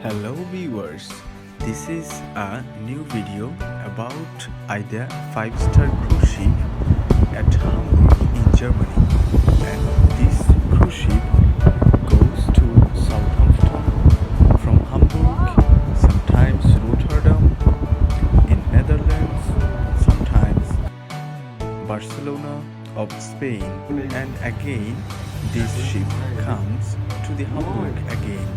Hello viewers, this is a new video about either 5-star cruise ship at Hamburg in Germany, and this cruise ship goes to Southampton from Hamburg, sometimes Rotterdam in Netherlands, sometimes Barcelona of Spain, and again this ship comes to the Hamburg again.